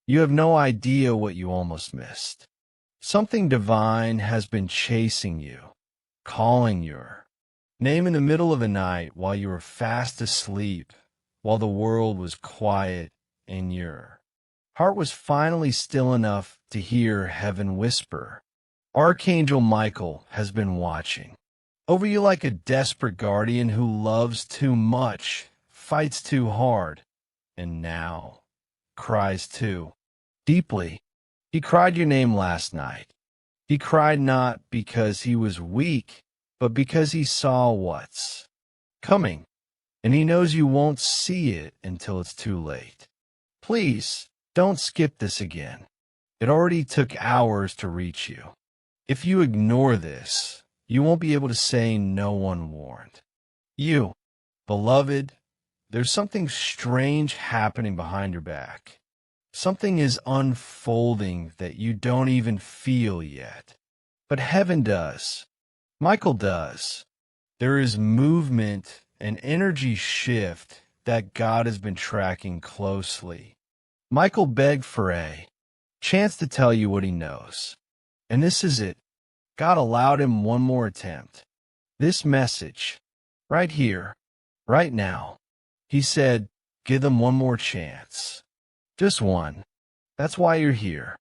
You have no idea what you almost missed. Something divine has been chasing you, calling your name in the middle of the night while you were fast asleep, while the world was quiet and your heart was finally still enough to hear heaven whisper. Archangel Michael has been watching over you like a desperate guardian who loves too much, fights too hard, and now cries too deeply. He cried your name last night. He cried not because he was weak, but because he saw what's coming, and he knows you won't see it until it's too late. Please, don't skip this again. It already took hours to reach you. If you ignore this, you won't be able to say no one warned. You, beloved, there's something strange happening behind your back. Something is unfolding that you don't even feel yet. But heaven does. Michael does. There is movement and energy shift that God has been tracking closely. Michael begged for a chance to tell you what he knows. And this is it. God allowed him one more attempt. This message, right here, right now. He said, give them one more chance. Just one. That's why you're here.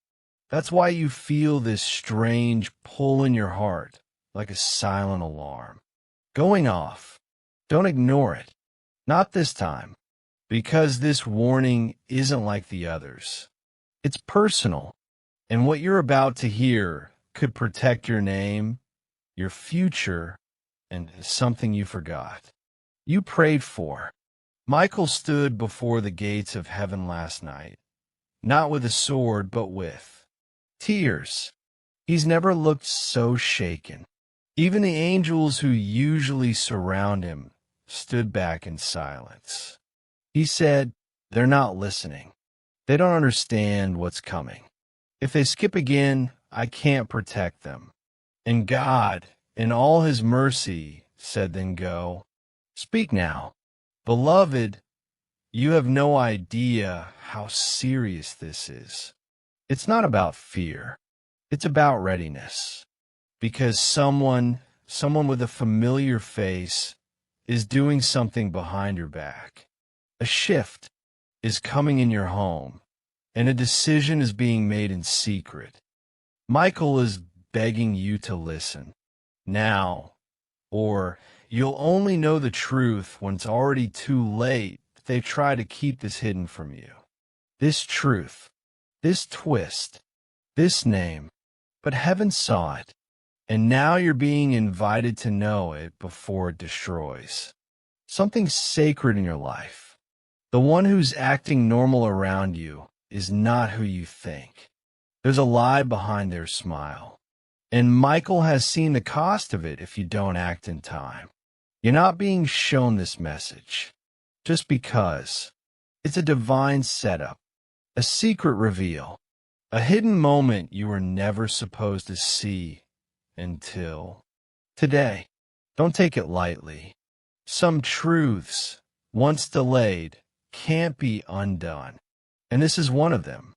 That's why you feel this strange pull in your heart, like a silent alarm. Going off. Don't ignore it. Not this time. Because this warning isn't like the others. It's personal. And what you're about to hear could protect your name, your future, and something you forgot. You prayed for. Michael stood before the gates of heaven last night, not with a sword, but with tears. He's never looked so shaken. Even the angels who usually surround him stood back in silence. He said, they're not listening. They don't understand what's coming. If they skip again, I can't protect them. And God, in all his mercy, said, then go. Speak now. Beloved, you have no idea how serious this is. It's not about fear. It's about readiness. Because someone with a familiar face is doing something behind your back. A shift is coming in your home, and a decision is being made in secret. Michael is begging you to listen now, or you'll only know the truth when it's already too late if they try to keep this hidden from you. This truth, this twist, this name, but heaven saw it, and now you're being invited to know it before it destroys. Something sacred in your life. The one who's acting normal around you is not who you think. There's a lie behind their smile. And Michael has seen the cost of it if you don't act in time. You're not being shown this message just because. It's a divine setup, a secret reveal, a hidden moment you were never supposed to see until today. Don't take it lightly. Some truths, once delayed, can't be undone. And this is one of them.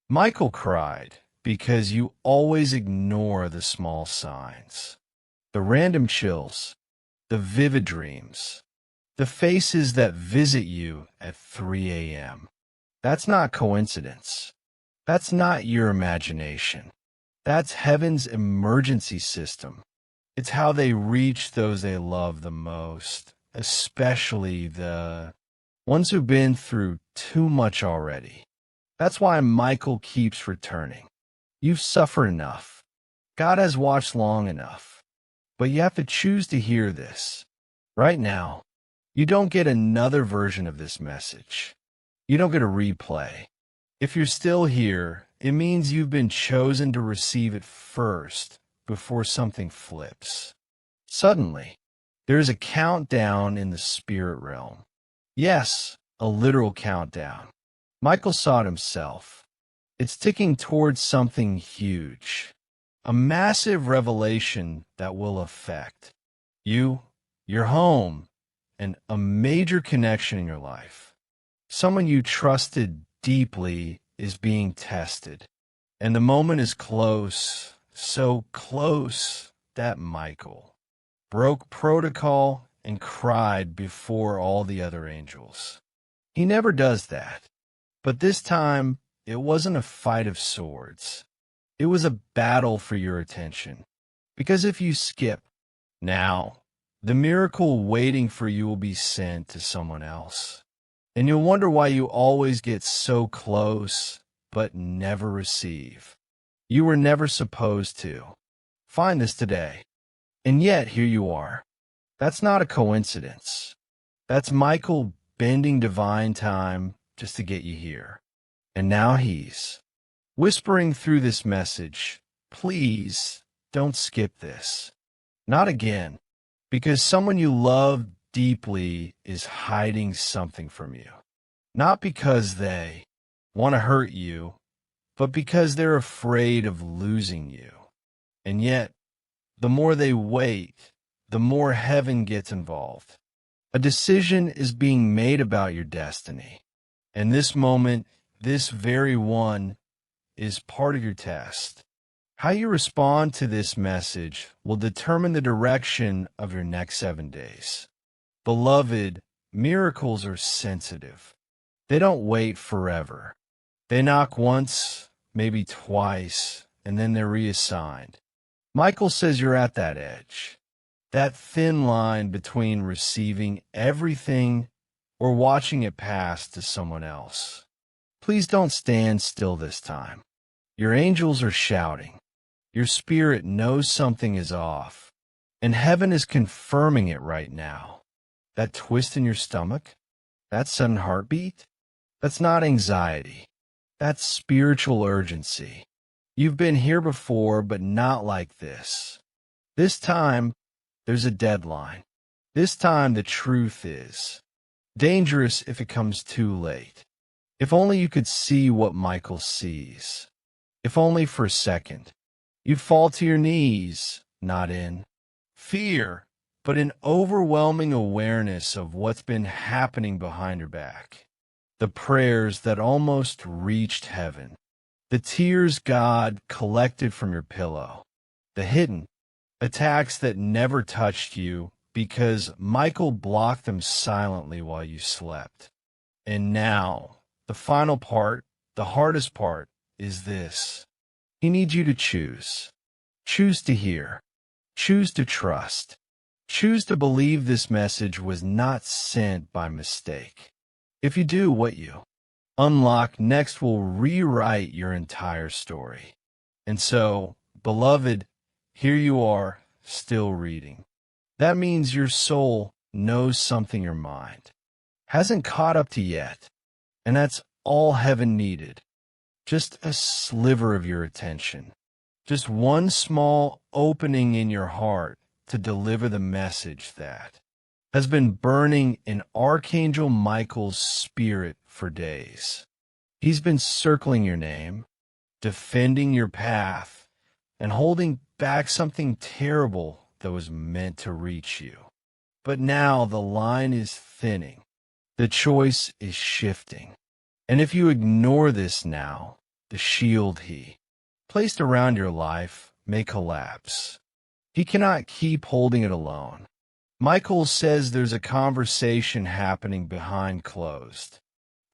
Michael cried because you always ignore the small signs, the random chills, the vivid dreams, the faces that visit you at 3 a.m. That's not coincidence. That's not your imagination. That's heaven's emergency system. It's how they reach those they love the most, especially the ones who've been through too much already. That's why Michael keeps returning. You've suffered enough. God has watched long enough. But you have to choose to hear this. Right now, you don't get another version of this message. You don't get a replay. If you're still here, it means you've been chosen to receive it first before something flips. Suddenly, there is a countdown in the spirit realm. Yes, a literal countdown. Michael saw it himself. It's ticking towards something huge. A massive revelation that will affect you, your home, and a major connection in your life. Someone you trusted deeply is being tested, and the moment is close, so close that Michael broke protocol and cried before all the other angels. He never does that, but this time it wasn't a fight of swords. It was a battle for your attention. Because if you skip now, the miracle waiting for you will be sent to someone else. And you'll wonder why you always get so close, but never receive. You were never supposed to. Find this today. And yet, here you are. That's not a coincidence. That's Michael bending divine time just to get you here. And now he's whispering through this message, please don't skip this. Not again. Because someone you love deeply is hiding something from you. Not because they want to hurt you, but because they're afraid of losing you. And yet, the more they wait, the more heaven gets involved. A decision is being made about your destiny. And this moment, this very one, is part of your test. How you respond to this message will determine the direction of your next 7 days. Beloved, miracles are sensitive. They don't wait forever. They knock once, maybe twice, and then they're reassigned. Michael says you're at that edge, that thin line between receiving everything or watching it pass to someone else. Please don't stand still this time. Your angels are shouting. Your spirit knows something is off, and heaven is confirming it right now. That twist in your stomach, that sudden heartbeat, that's not anxiety. That's spiritual urgency. You've been here before, but not like this. This time, there's a deadline. This time, the truth is dangerous if it comes too late. If only you could see what Michael sees. If only for a second. You'd fall to your knees, not in fear, but in overwhelming awareness of what's been happening behind your back. The prayers that almost reached heaven. The tears God collected from your pillow. The hidden attacks that never touched you because Michael blocked them silently while you slept. And now, the final part, the hardest part, is this. He needs you to choose. Choose to hear. Choose to trust. Choose to believe this message was not sent by mistake. If you do, what you unlock next will rewrite your entire story. And so, beloved, here you are, still reading. That means your soul knows something your mind hasn't caught up to yet. And that's all heaven needed. Just a sliver of your attention. Just one small opening in your heart to deliver the message that has been burning in Archangel Michael's spirit for days. He's been circling your name, defending your path, and holding back something terrible that was meant to reach you. But now the line is thinning. The choice is shifting. And if you ignore this now, the shield he placed around your life may collapse. He cannot keep holding it alone. Michael says there's a conversation happening behind closed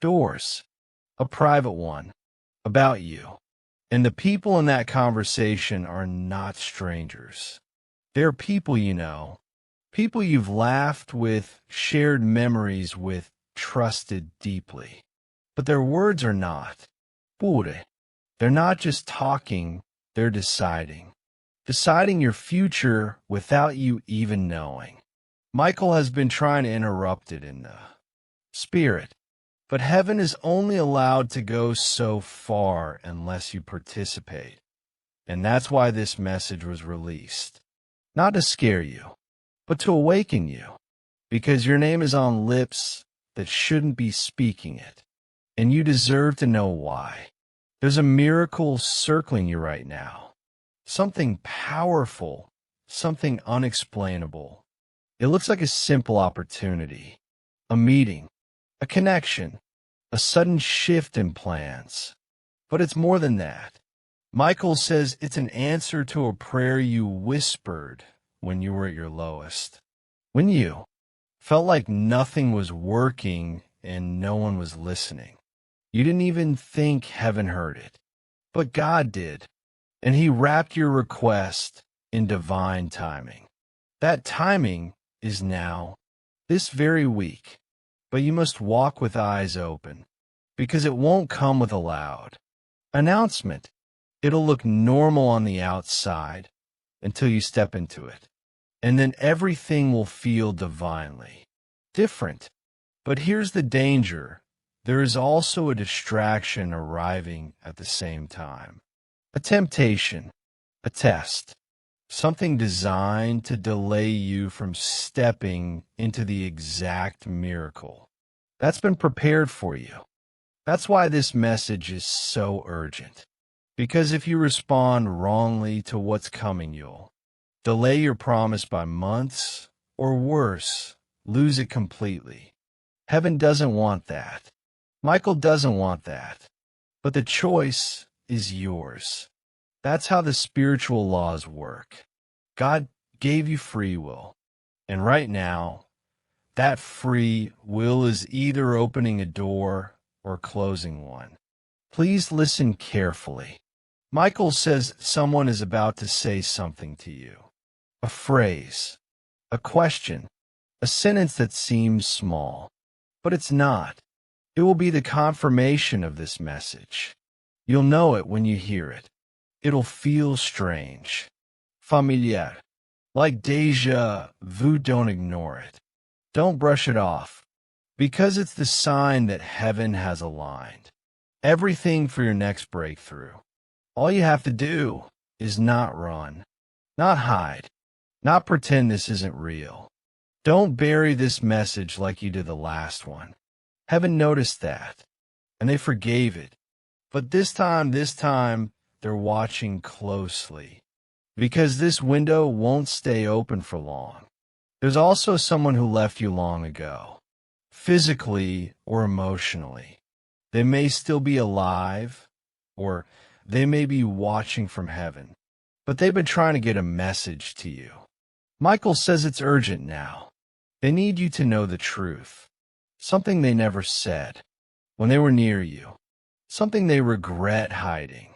doors, a private one, about you. And the people in that conversation are not strangers. They're people you know, people you've laughed with, shared memories with, trusted deeply. But their words are not pure. They're not just talking, they're deciding. Deciding your future without you even knowing. Michael has been trying to interrupt it in the spirit, but heaven is only allowed to go so far unless you participate. And that's why this message was released. Not to scare you, but to awaken you, because your name is on lips that shouldn't be speaking it. And you deserve to know why. There's a miracle circling you right now. Something powerful, something unexplainable. It looks like a simple opportunity, a meeting, a connection, a sudden shift in plans. But it's more than that. Michael says it's an answer to a prayer you whispered when you were at your lowest. When you felt like nothing was working and no one was listening. You didn't even think heaven heard it. But God did. And he wrapped your request in divine timing. That timing is now, this very week. But you must walk with eyes open, because it won't come with a loud announcement. It'll look normal on the outside until you step into it. And then everything will feel divinely different. But here's the danger. There is also a distraction arriving at the same time. A temptation, a test, something designed to delay you from stepping into the exact miracle that's been prepared for you. That's why this message is so urgent. Because if you respond wrongly to what's coming, you'll delay your promise by months, or worse, lose it completely. Heaven doesn't want that. Michael doesn't want that. But the choice is yours. That's how the spiritual laws work. God gave you free will. And right now, that free will is either opening a door or closing one. Please listen carefully. Michael says someone is about to say something to you. A phrase, a question, a sentence that seems small, but it's not. It will be the confirmation of this message. You'll know it when you hear it. It'll feel strange, familiar, like déjà vu. Don't ignore it. Don't brush it off, because it's the sign that heaven has aligned everything for your next breakthrough. All you have to do is not run, not hide, not pretend this isn't real. Don't bury this message like you did the last one. Heaven noticed that, and they forgave it. But this time, they're watching closely, because this window won't stay open for long. There's also someone who left you long ago, physically or emotionally. They may still be alive, or they may be watching from heaven, but they've been trying to get a message to you. Michael says it's urgent now. They need you to know the truth, something they never said when they were near you, something they regret hiding.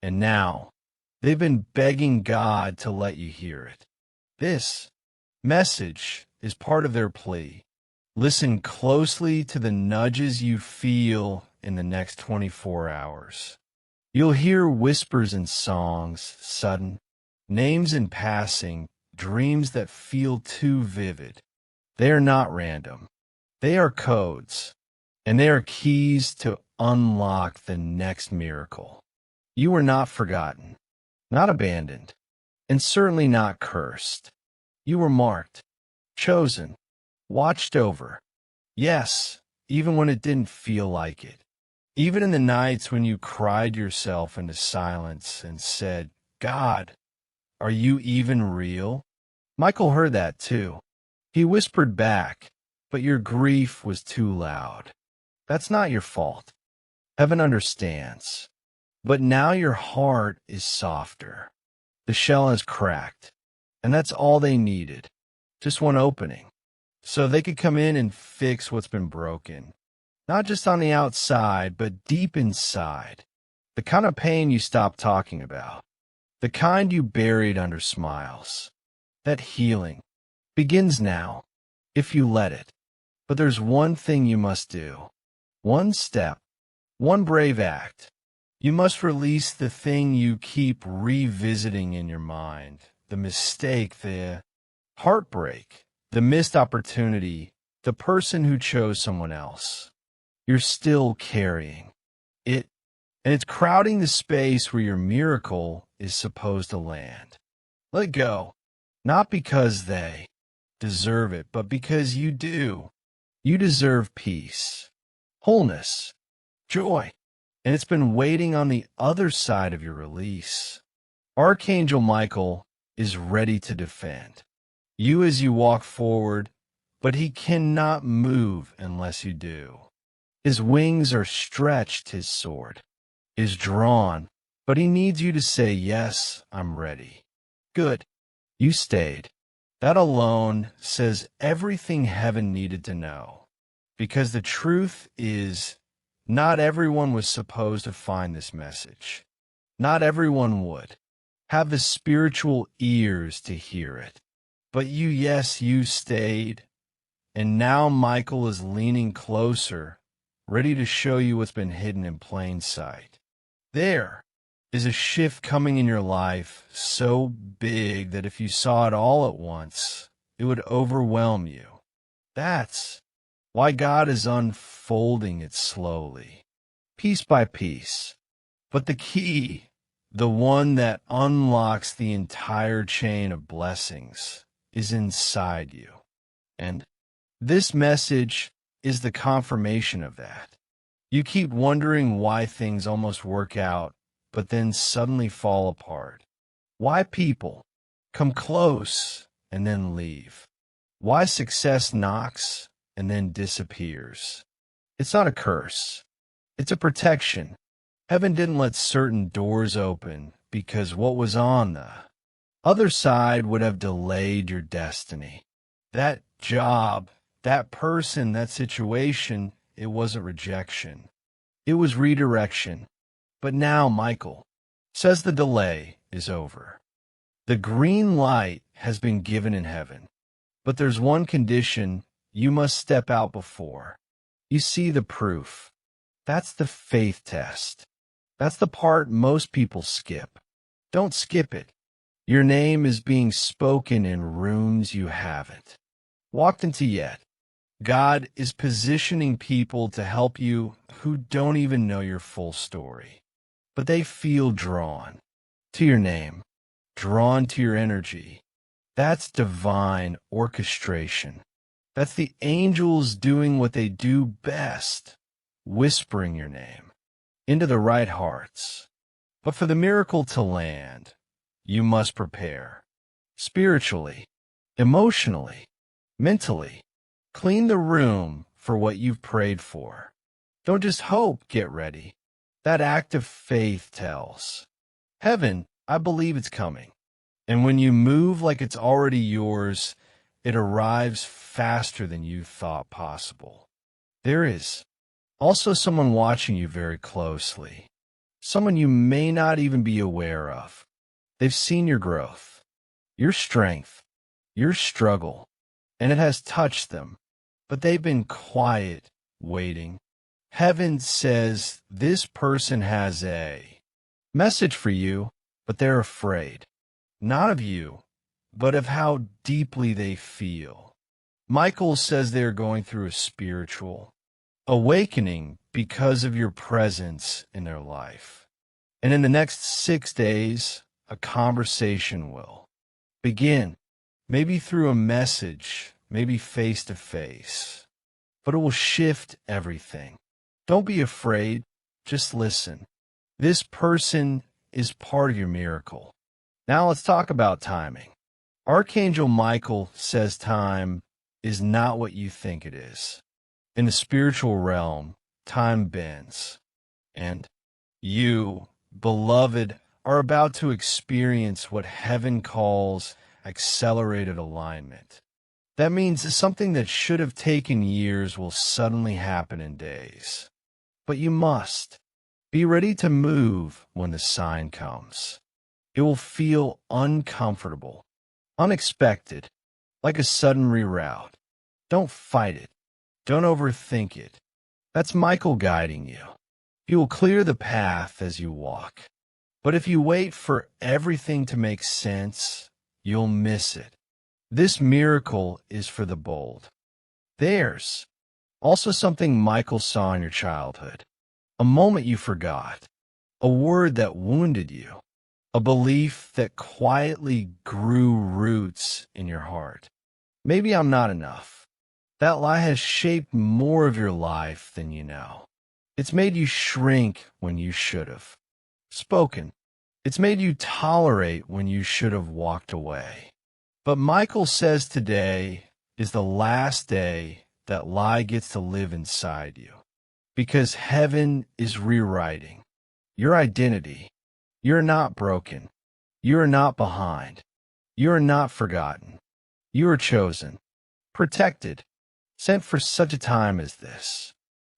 And now, they've been begging God to let you hear it. This message is part of their plea. Listen closely to the nudges you feel in the next 24 hours. You'll hear whispers and songs, sudden, names in passing, dreams that feel too vivid. They are not random. They are codes, and they are keys to unlock the next miracle. You were not forgotten, not abandoned, and certainly not cursed. You were marked, chosen, watched over. Yes, even when it didn't feel like it. Even in the nights when you cried yourself into silence and said, God, are you even real? Michael heard that too. He whispered back, but your grief was too loud. That's not your fault. Heaven understands. But now your heart is softer. The shell has cracked, and that's all they needed. Just one opening. So they could come in and fix what's been broken. Not just on the outside, but deep inside. The kind of pain you stopped talking about. The kind you buried under smiles. That healing begins now, if you let it. But there's one thing you must do. One step. One brave act. You must release the thing you keep revisiting in your mind. The mistake, the heartbreak, the missed opportunity, the person who chose someone else. You're still carrying it, and it's crowding the space where your miracle is supposed to land. Let go, not because they deserve it, but because you do. You deserve peace, wholeness, joy, and it's been waiting on the other side of your release. Archangel Michael is ready to defend you as you walk forward, but he cannot move unless you do. His wings are stretched, his sword. is drawn, but he needs you to say, yes, I'm ready. Good. You stayed. That alone says everything heaven needed to know. Because the truth is, not everyone was supposed to find this message. Not everyone would have the spiritual ears to hear it. But you, yes, you stayed. And now Michael is leaning closer, ready to show you what's been hidden in plain sight. There is a shift coming in your life so big that if you saw it all at once, it would overwhelm you. That's why God is unfolding it slowly, piece by piece. But the key, the one that unlocks the entire chain of blessings, is inside you. And this message is the confirmation of that. You keep wondering why things almost work out, but then suddenly fall apart. Why people come close and then leave. Why success knocks and then disappears. It's not a curse. It's a protection. Heaven didn't let certain doors open because what was on the other side would have delayed your destiny. That job, that person, that situation, it wasn't rejection. It was redirection. But now, Michael says the delay is over. The green light has been given in heaven. But there's one condition you must step out before. You see the proof. That's the faith test. That's the part most people skip. Don't skip it. Your name is being spoken in rooms you haven't walked into yet. God is positioning people to help you who don't even know your full story. But they feel drawn to your name, drawn to your energy. That's divine orchestration. That's the angels doing what they do best, whispering your name into the right hearts. But for the miracle to land, you must prepare spiritually, emotionally, mentally. Clean the room for what you've prayed for. Don't just hope, get ready. That act of faith tells. Heaven, I believe it's coming. And when you move like it's already yours, it arrives faster than you thought possible. There is also someone watching you very closely. Someone you may not even be aware of. They've seen your growth, your strength, your struggle, and it has touched them. But they've been quiet, waiting. Heaven says this person has a message for you, but they're afraid. Not of you, but of how deeply they feel. Michael says they are going through a spiritual awakening because of your presence in their life. And in the next 6 days, a conversation will begin, maybe through a message, maybe face to face, but it will shift everything. Don't be afraid, just listen. This person is part of your miracle. Now let's talk about timing. Archangel Michael says time is not what you think it is. In the spiritual realm, time bends. And you, beloved, are about to experience what heaven calls accelerated alignment. That means something that should have taken years will suddenly happen in days. But you must be ready to move when the sign comes. It will feel uncomfortable, unexpected, like a sudden reroute. Don't fight it. Don't overthink it. That's Michael guiding you. He will clear the path as you walk. But if you wait for everything to make sense, you'll miss it. This miracle is for the bold. There's also something Michael saw in your childhood. A moment you forgot. A word that wounded you. A belief that quietly grew roots in your heart. Maybe I'm not enough. That lie has shaped more of your life than you know. It's made you shrink when you should have spoken. It's made you tolerate when you should have walked away. But Michael says today is the last day that lie gets to live inside you. Because heaven is rewriting. your identity. You're not broken. You are not behind. You are not forgotten. You are chosen, protected, sent for such a time as this.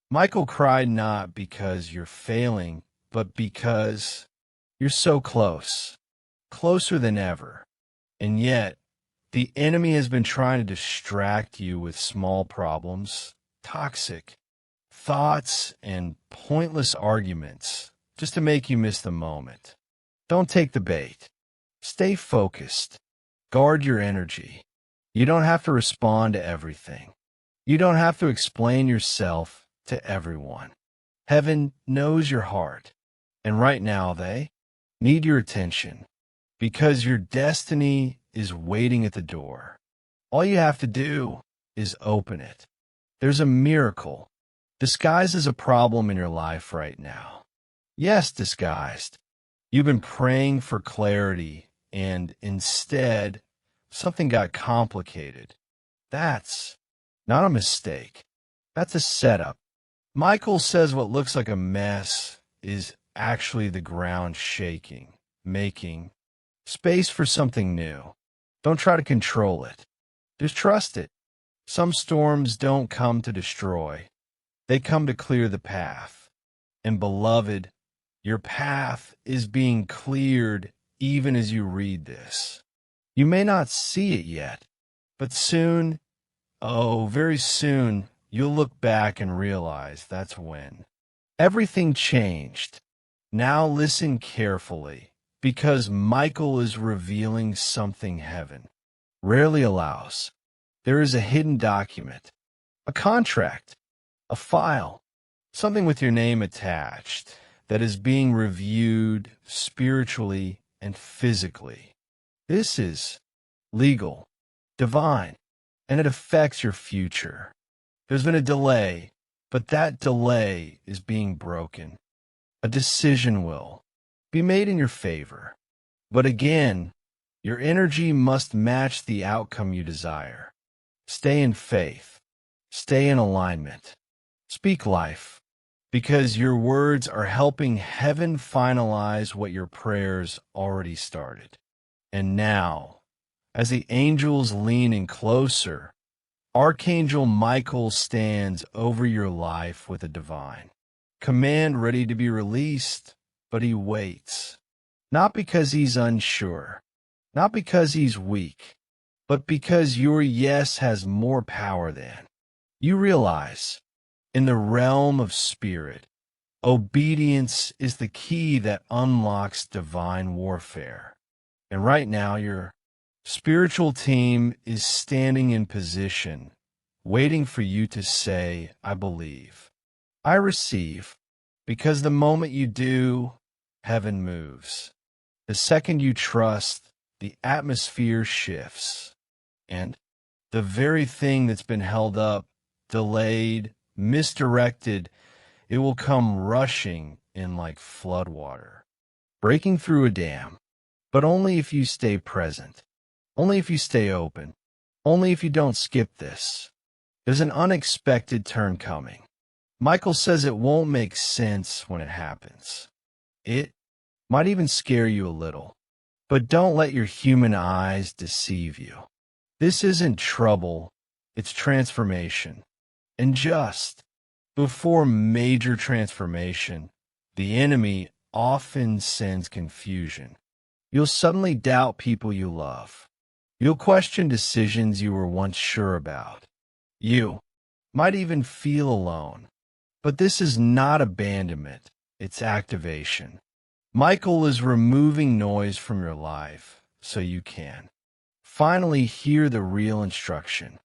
Michael cried not because you're failing, but because you're so close, closer than ever. And yet, the enemy has been trying to distract you with small problems, toxic thoughts, and pointless arguments just to make you miss the moment. Don't take the bait. Stay focused. Guard your energy. You don't have to respond to everything. You don't have to explain yourself to everyone. Heaven knows your heart. And right now they need your attention because your destiny is waiting at the door. All you have to do is open it. There's a miracle disguised as a problem in your life right now. Yes, disguised. You've been praying for clarity, and instead, something got complicated. That's not a mistake. That's a setup. Michael says what looks like a mess is actually the ground shaking, making space for something new. Don't try to control it. Just trust it. Some storms don't come to destroy. They come to clear the path. And beloved, your path is being cleared even as you read this. You may not see it yet, but soon, oh, very soon, you'll look back and realize that's when. Everything changed. Now listen carefully, because Michael is revealing something heaven rarely allows. There is a hidden document, a contract, a file, something with your name attached that is being reviewed spiritually and physically. This is legal, divine, and it affects your future. There's been a delay, but that delay is being broken. A decision will be made in your favor. But again, your energy must match the outcome you desire. Stay in faith. Stay in alignment. Speak life, because your words are helping heaven finalize what your prayers already started. And now, as the angels lean in closer, Archangel Michael stands over your life with a divine command ready to be released, but he waits. Not because he's unsure, not because he's weak, but because your yes has more power than. You realize, in the realm of spirit, obedience is the key that unlocks divine warfare. And right now, your spiritual team is standing in position, waiting for you to say, I believe. I receive, because the moment you do, heaven moves. The second you trust, the atmosphere shifts. And the very thing that's been held up, delayed, misdirected, it will come rushing in like floodwater, breaking through a dam. But only if you stay present, only if you stay open, only if you don't skip this. There's an unexpected turn coming. Michael says it won't make sense when it happens. It might even scare you a little. But don't let your human eyes deceive you. This isn't trouble, it's transformation. And just before major transformation, the enemy often sends confusion. You'll suddenly doubt people you love. You'll question decisions you were once sure about. You might even feel alone. But this is not abandonment, it's activation. Michael is removing noise from your life so you can finally hear the real instruction.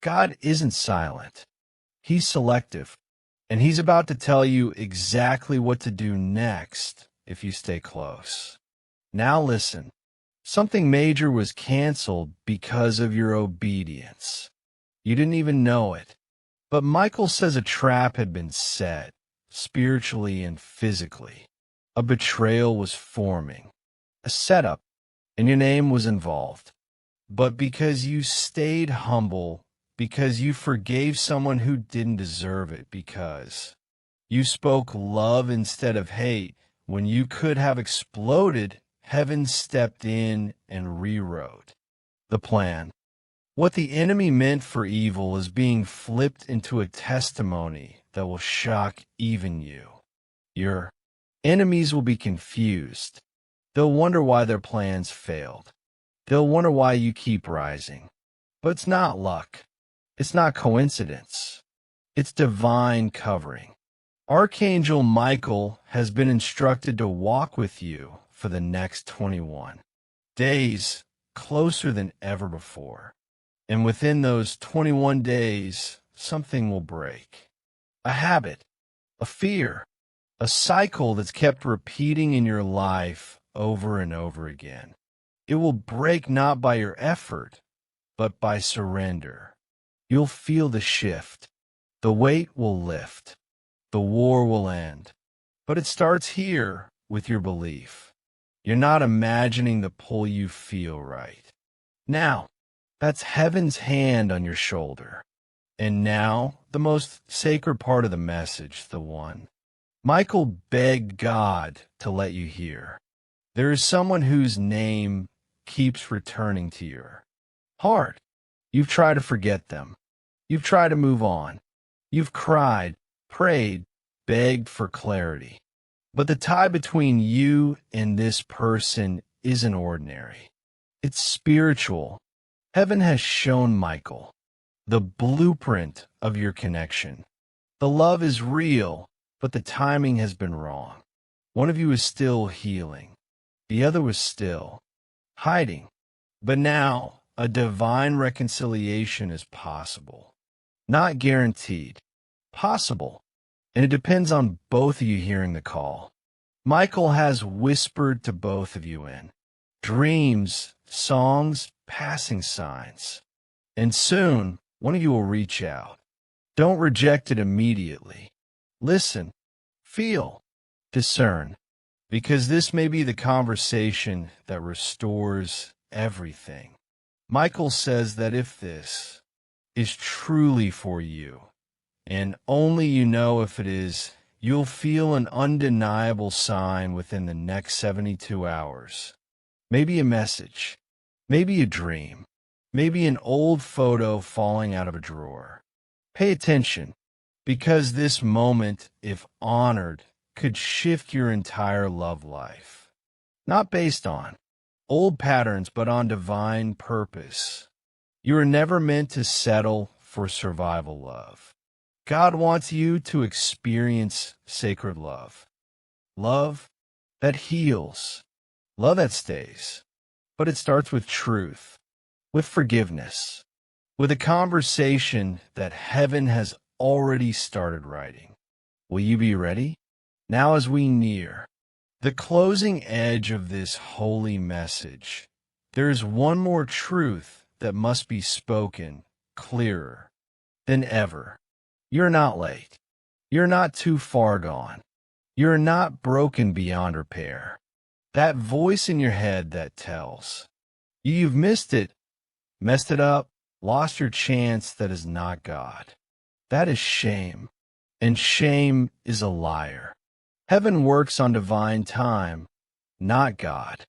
God isn't silent. He's selective, and he's about to tell you exactly what to do next if you stay close. Now listen, something major was canceled because of your obedience. You didn't even know it. But Michael says a trap had been set, spiritually and physically. A betrayal was forming, a setup, and your name was involved. But because you stayed humble, because you forgave someone who didn't deserve it, because you spoke love instead of hate, when you could have exploded, heaven stepped in and rewrote the plan. What the enemy meant for evil is being flipped into a testimony that will shock even you. Your enemies will be confused. They'll wonder why their plans failed. They'll wonder why you keep rising. But it's not luck. It's not coincidence. It's divine covering. Archangel Michael has been instructed to walk with you for the next 21 days, closer than ever before. And within those 21 days, something will break. A habit, a fear, a cycle that's kept repeating in your life over and over again. It will break not by your effort, but by surrender. You'll feel the shift. The weight will lift. The war will end. But it starts here with your belief. You're not imagining the pull you feel right now. That's heaven's hand on your shoulder. And now, the most sacred part of the message, the one Michael begged God to let you hear. There is someone whose name keeps returning to your heart. You've tried to forget them. You've tried to move on. You've cried, prayed, begged for clarity. But the tie between you and this person isn't ordinary. It's spiritual. Heaven has shown Michael the blueprint of your connection. The love is real, but the timing has been wrong. One of you is still healing. The other was still hiding. But now, a divine reconciliation is possible. Not guaranteed. Possible. And it depends on both of you hearing the call. Michael has whispered to both of you in dreams, songs, passing signs. And soon, one of you will reach out. Don't reject it immediately. Listen, feel, discern, because this may be the conversation that restores everything. Michael says that if this is truly for you, and only you know if it is, you'll feel an undeniable sign within the next 72 hours. Maybe a message, maybe a dream, maybe an old photo falling out of a drawer. Pay attention, because this moment, if honored, could shift your entire love life. Not based on old patterns, but on divine purpose. You are never meant to settle for survival love. God wants you to experience sacred love. Love that heals. Love that stays. But it starts with truth, with forgiveness, with a conversation that heaven has already started writing. Will you be ready? Now as we near the closing edge of this holy message, there is one more truth that must be spoken clearer than ever. You're not late. You're not too far gone. You're not broken beyond repair. That voice in your head that tells you've missed it, messed it up, lost your chance, that is not God. That is shame, and shame is a liar. Heaven works on divine time, not God.